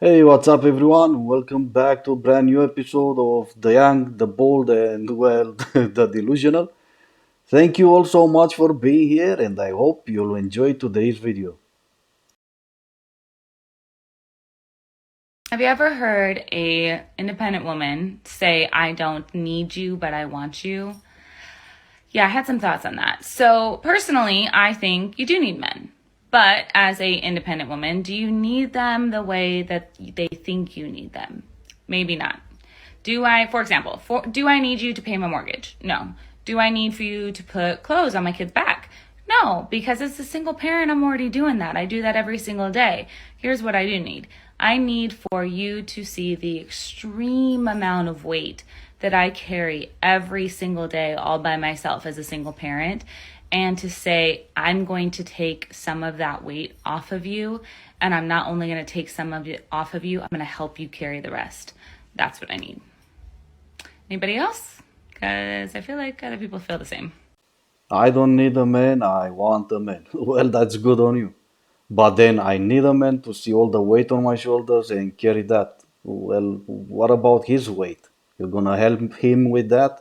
Hey, what's up, everyone? Welcome back to a brand new episode of The Young, the Bold, and well, the Delusional. Thank you all so much for being here, and I hope you'll enjoy today's video. Have you ever heard a independent woman say, "I don't need you, but I want you"? Yeah, I had some thoughts on that. So personally, I think you do need men. But as a independent woman, do you need them the way that they think you need them? Maybe not. For example, do I need you to pay my mortgage? No. Do I need for you to put clothes on my kid's back? No, because as a single parent, I'm already doing that. I do that every single day. Here's what I do need. I need for you to see the extreme amount of weight that I carry every single day all by myself as a single parent, and to say, I'm going to take some of that weight off of you, and I'm not only going to take some of it off of you, I'm going to help you carry the rest. That's what I need. Anybody else? Because I feel like other people feel the same. I don't need a man, I want a man. Well, that's good on you. But then I need a man to see all the weight on my shoulders and carry that. Well, what about his weight? You gonna help him with that?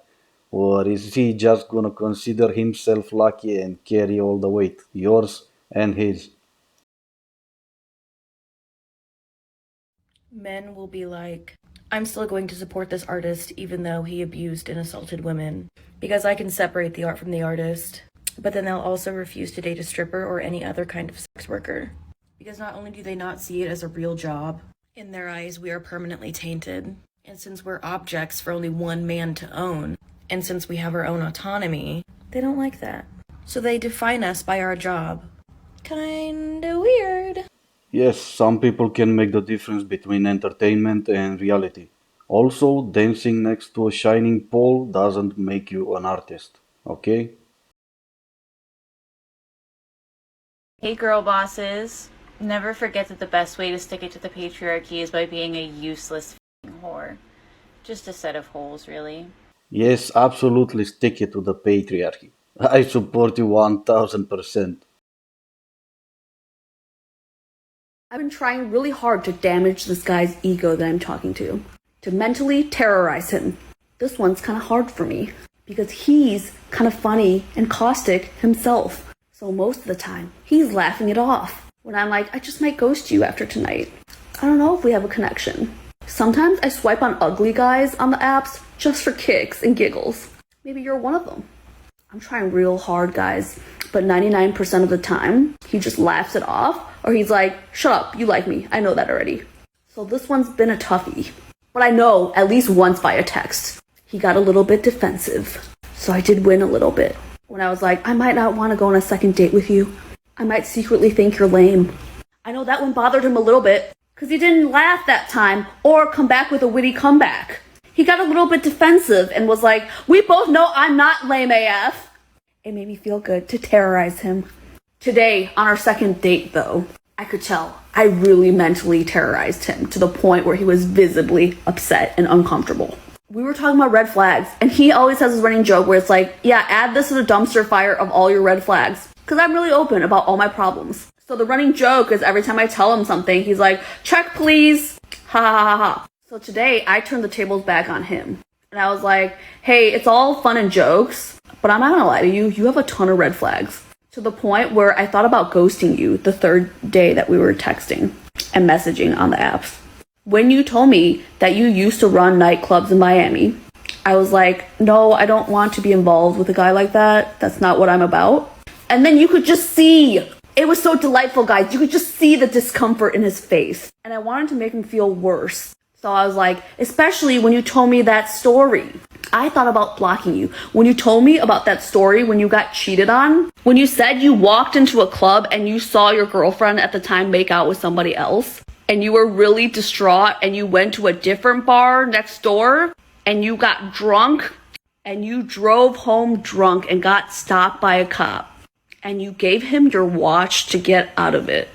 Or is he just gonna consider himself lucky and carry all the weight, yours and his? Men will be like, I'm still going to support this artist even though he abused and assaulted women because I can separate the art from the artist. But then they'll also refuse to date a stripper or any other kind of sex worker because not only do they not see it as a real job, in their eyes we are permanently tainted. And since we're objects for only one man to own, and since we have our own autonomy, they don't like that. So they define us by our job. Kinda weird. Yes, some people can make the difference between entertainment and reality. Also, dancing next to a shining pole doesn't make you an artist, okay? Hey, girl bosses. Never forget that the best way to stick it to the patriarchy is by being a useless f***ing whore. Just a set of holes, really. Yes, absolutely stick it to the patriarchy. I support you 1000%. I've been trying really hard to damage this guy's ego that I'm talking to mentally terrorize him. This one's kind of hard for me because he's kind of funny and caustic himself. So most of the time, he's laughing it off when I'm like, I just might ghost you after tonight. I don't know if we have a connection. Sometimes I swipe on ugly guys on the apps just for kicks and giggles. Maybe you're one of them. I'm trying real hard, guys, but 99% of the time, he just laughs it off, or he's like, shut up, you like me, I know that already. So this one's been a toughie. But I know at least once via text, he got a little bit defensive. So I did win a little bit. When I was like, I might not want to go on a second date with you. I might secretly think you're lame. I know that one bothered him a little bit, because he didn't laugh that time, or come back with a witty comeback. He got a little bit defensive and was like, we both know I'm not lame AF. It made me feel good to terrorize him. Today, on our second date though, I could tell I really mentally terrorized him to the point where he was visibly upset and uncomfortable. We were talking about red flags, and he always has this running joke where it's like, yeah, add this to the dumpster fire of all your red flags. Because I'm really open about all my problems. So the running joke is every time I tell him something, he's like, check please. Ha ha ha ha. So today, I turned the tables back on him. And I was like, hey, it's all fun and jokes, but I'm not gonna lie to you, you have a ton of red flags. To the point where I thought about ghosting you the third day that we were texting and messaging on the apps. When you told me that you used to run nightclubs in Miami, I was like, no, I don't want to be involved with a guy like that. That's not what I'm about. And then you could just see, it was so delightful, guys. You could just see the discomfort in his face. And I wanted to make him feel worse. So I was like, especially when you told me that story. I thought about blocking you. When you told me about that story when you got cheated on, when you said you walked into a club and you saw your girlfriend at the time make out with somebody else, and you were really distraught and you went to a different bar next door and you got drunk and you drove home drunk and got stopped by a cop and you gave him your watch to get out of it.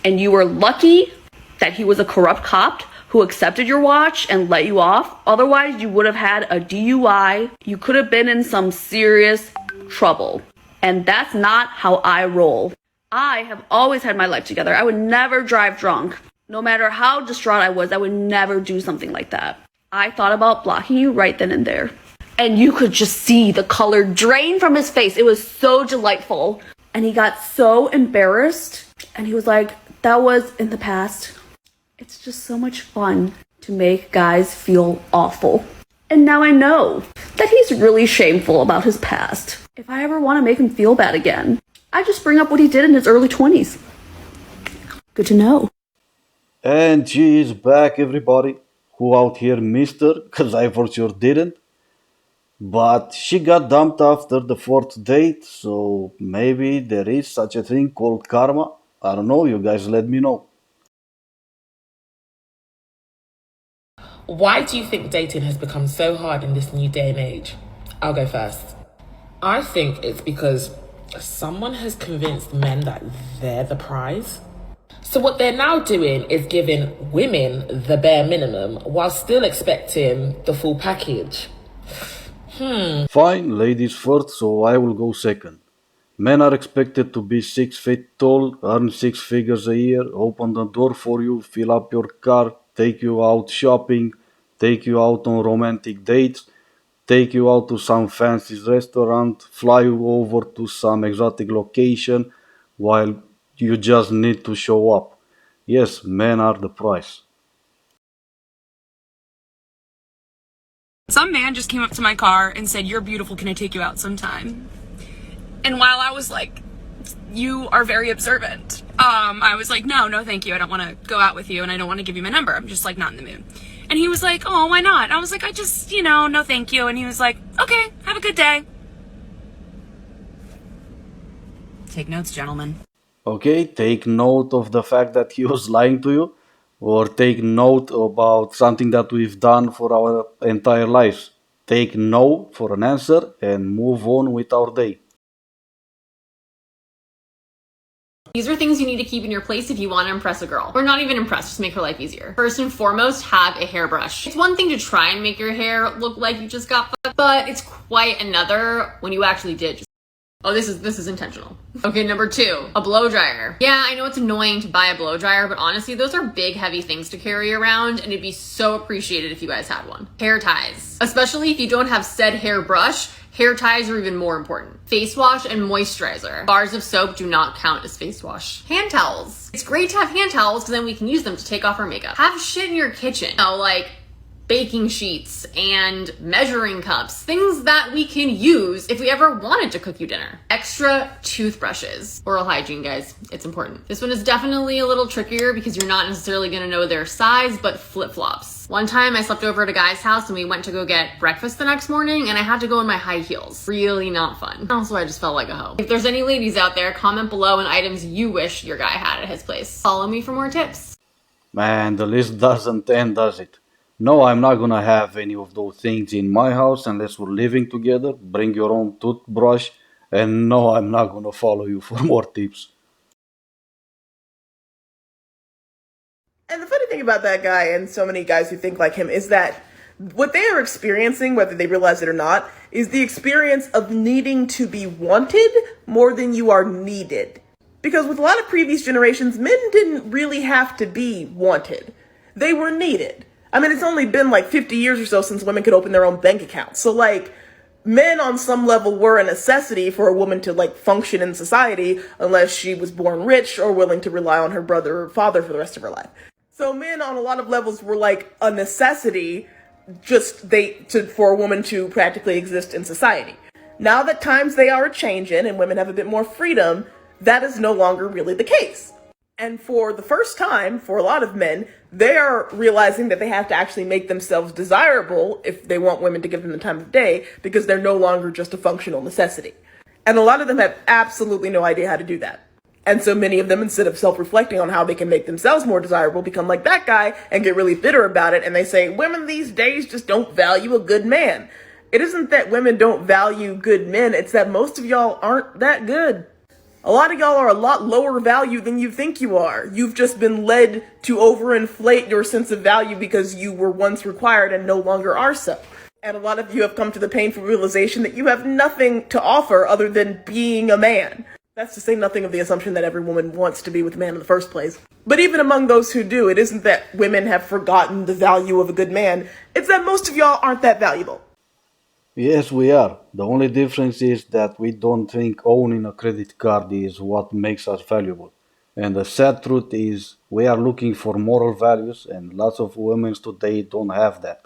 And you were lucky that he was a corrupt cop who accepted your watch and let you off. Otherwise, you would have had a DUI. You could have been in some serious trouble. And that's not how I roll. I have always had my life together. I would never drive drunk. No matter how distraught I was, I would never do something like that. I thought about blocking you right then and there. And you could just see the color drain from his face. It was so delightful. And he got so embarrassed. And he was like, that was in the past. It's just so much fun to make guys feel awful. And now I know that he's really shameful about his past. If I ever want to make him feel bad again, I just bring up what he did in his early 20s. Good to know. And she is back, everybody. Who out here missed her? Because I for sure didn't. But she got dumped after the fourth date, so maybe there is such a thing called karma. I don't know, you guys let me know. Why do you think dating has become so hard in this new day and age? I'll go first. I think it's because someone has convinced men that they're the prize. So what they're now doing is giving women the bare minimum while still expecting the full package. Fine, ladies first, so I will go second. Men are expected to be 6 feet tall, earn 6 figures a year, open the door for you, fill up your car, take you out shopping, take you out on romantic dates, take you out to some fancy restaurant, fly you over to some exotic location, while you just need to show up. Yes, men are the price. Some man just came up to my car and said, "You're beautiful, can I take you out sometime?" And while I was like, "You are very observant," I was like, no, thank you. I don't want to go out with you and I don't want to give you my number. I'm just like not in the mood. And he was like, "Oh, why not?" I was like, "I just, no thank you." And he was like, "Okay, have a good day." Take notes, gentlemen. Okay, take note of the fact that he was lying to you, or take note about something that we've done for our entire lives. Take no for an answer and move on with our day. These are things you need to keep in your place if you want to impress a girl. Or not even impress, just make her life easier. First and foremost, have a hairbrush. It's one thing to try and make your hair look like you just got fucked, but it's quite another when you actually did. Oh, this is intentional. Okay, number 2, a blow dryer. Yeah, I know it's annoying to buy a blow dryer, but honestly, those are big, heavy things to carry around, and it'd be so appreciated if you guys had one. Hair ties. Especially if you don't have said hairbrush, hair ties are even more important. Face wash and moisturizer. Bars of soap do not count as face wash. Hand towels. It's great to have hand towels because then we can use them to take off our makeup. Have shit in your kitchen. Like baking sheets and measuring cups, things that we can use if we ever wanted to cook you dinner. Extra toothbrushes. Oral hygiene, guys, it's important. This one is definitely a little trickier because you're not necessarily gonna know their size, but flip-flops. One time I slept over at a guy's house and we went to go get breakfast the next morning and I had to go in my high heels. Really not fun. Also, I just felt like a hoe. If there's any ladies out there, comment below on items you wish your guy had at his place. Follow me for more tips. Man, the list doesn't end, does it? No, I'm not gonna have any of those things in my house unless we're living together. Bring your own toothbrush. And no, I'm not gonna follow you for more tips. And the funny thing about that guy and so many guys who think like him is that what they are experiencing, whether they realize it or not, is the experience of needing to be wanted more than you are needed. Because with a lot of previous generations, men didn't really have to be wanted. They were needed. I mean, it's only been like 50 years or so since women could open their own bank accounts. So like, men on some level were a necessity for a woman to like function in society unless she was born rich or willing to rely on her brother or father for the rest of her life. So men on a lot of levels were like a necessity for a woman to practically exist in society. Now that times they are changing and women have a bit more freedom, that is no longer really the case. And for the first time, for a lot of men, they are realizing that they have to actually make themselves desirable if they want women to give them the time of day, because they're no longer just a functional necessity. And a lot of them have absolutely no idea how to do that. And so many of them, instead of self-reflecting on how they can make themselves more desirable, become like that guy and get really bitter about it. And they say, women these days just don't value a good man. It isn't that women don't value good men. It's that most of y'all aren't that good. A lot of y'all are a lot lower value than you think you are. You've just been led to overinflate your sense of value because you were once required and no longer are so. And a lot of you have come to the painful realization that you have nothing to offer other than being a man. That's to say nothing of the assumption that every woman wants to be with a man in the first place. But even among those who do, it isn't that women have forgotten the value of a good man. It's that most of y'all aren't that valuable. Yes, we are. The only difference is that we don't think owning a credit card is what makes us valuable. And the sad truth is, we are looking for moral values, and lots of women today don't have that.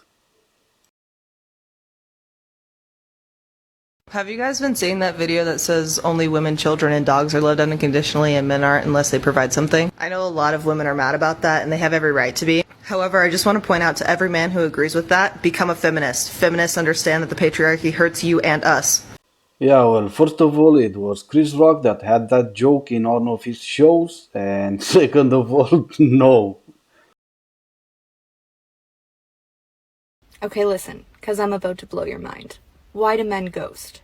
Have you guys been seeing that video that says only women, children, and dogs are loved unconditionally and men aren't unless they provide something? I know a lot of women are mad about that and they have every right to be. However, I just want to point out to every man who agrees with that, become a feminist. Feminists understand that the patriarchy hurts you and us. Yeah, well, first of all, it was Chris Rock that had that joke in one of his shows, and second of all, no. Okay, listen, because I'm about to blow your mind. Why do men ghost?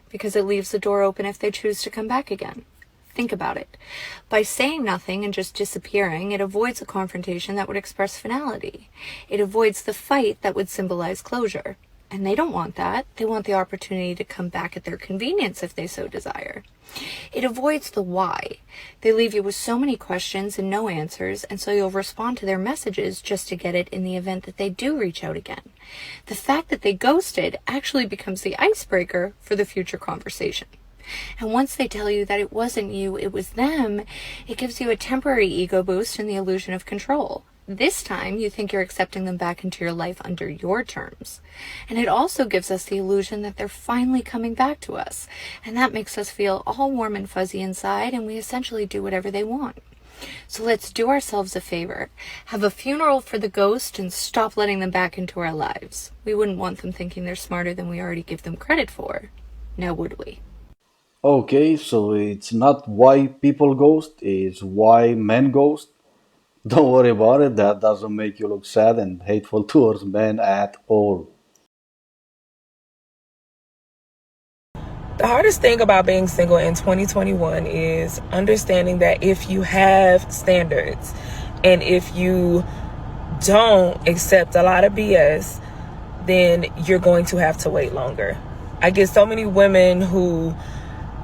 Because it leaves the door open if they choose to come back again. Think about it. By saying nothing and just disappearing, it avoids a confrontation that would express finality. It avoids the fight that would symbolize closure. And they don't want that. They want the opportunity to come back at their convenience if they so desire. It avoids the why. They leave you with so many questions and no answers, and so you'll respond to their messages just to get it in the event that they do reach out again. The fact that they ghosted actually becomes the icebreaker for the future conversation. And once they tell you that it wasn't you, it was them, it gives you a temporary ego boost and the illusion of control. This time, you think you're accepting them back into your life under your terms. And it also gives us the illusion that they're finally coming back to us. And that makes us feel all warm and fuzzy inside, and we essentially do whatever they want. So let's do ourselves a favor. Have a funeral for the ghost and stop letting them back into our lives. We wouldn't want them thinking they're smarter than we already give them credit for. Now would we? Okay, so it's not why people ghost, it's why men ghost. Don't worry about it, that doesn't make you look sad and hateful towards men at all. The hardest thing about being single in 2021 is understanding that if you have standards and if you don't accept a lot of BS, then you're going to have to wait longer. I get so many women who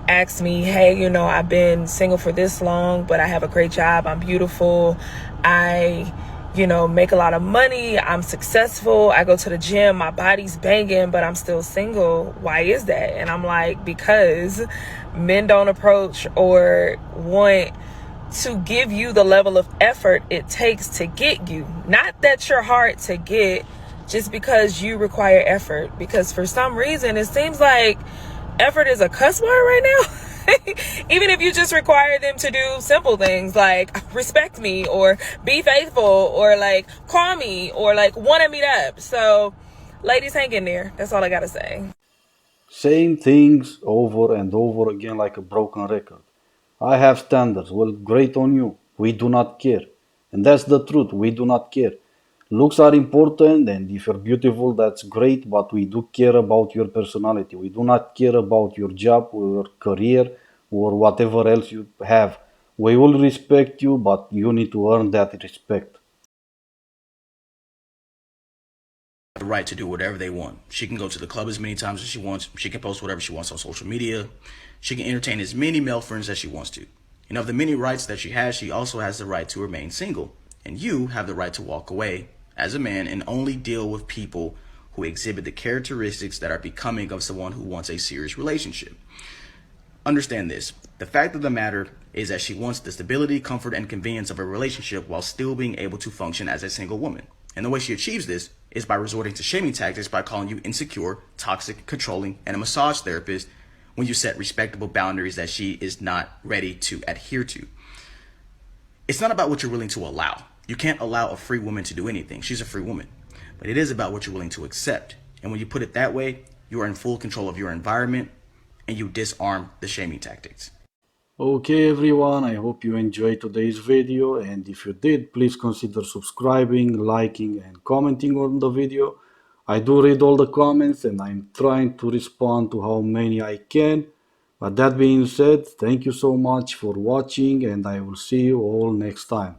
ask me, hey, I've been single for this long, but I have a great job. I'm beautiful. I, make a lot of money. I'm successful. I go to the gym. My body's banging, but I'm still single. Why is that? And I'm like, because men don't approach or want to give you the level of effort it takes to get you. Not that you're hard to get, just because you require effort. Because for some reason, it seems like effort is a cuss word right now. Even if you just require them to do simple things like respect me or be faithful or like call me or like want to meet up. So ladies, hang in there. That's all I gotta say. Same things over and over again like a broken record. I have standards. Well, great on you. We do not care. And that's the truth. We do not care. Looks are important, and if you're beautiful, that's great, but we do care about your personality. We do not care about your job or your career or whatever else you have. We will respect you, but you need to earn that respect. The right to do whatever they want. She can go to the club as many times as she wants. She can post whatever she wants on social media. She can entertain as many male friends as she wants to. And of the many rights that she has, she also has the right to remain single. And you have the right to walk away as a man and only deal with people who exhibit the characteristics that are becoming of someone who wants a serious relationship. Understand this. The fact of the matter is that she wants the stability, comfort, and convenience of a relationship while still being able to function as a single woman. And the way she achieves this is by resorting to shaming tactics by calling you insecure, toxic, controlling, and a massage therapist when you set respectable boundaries that she is not ready to adhere to. It's not about what you're willing to allow. You can't allow a free woman to do anything. She's a free woman. But it is about what you're willing to accept. And when you put it that way, you are in full control of your environment and you disarm the shaming tactics. Okay everyone, I hope you enjoyed today's video, and if you did, please consider subscribing, liking and commenting on the video. I do read all the comments and I'm trying to respond to how many I can. But that being said, thank you so much for watching and I will see you all next time.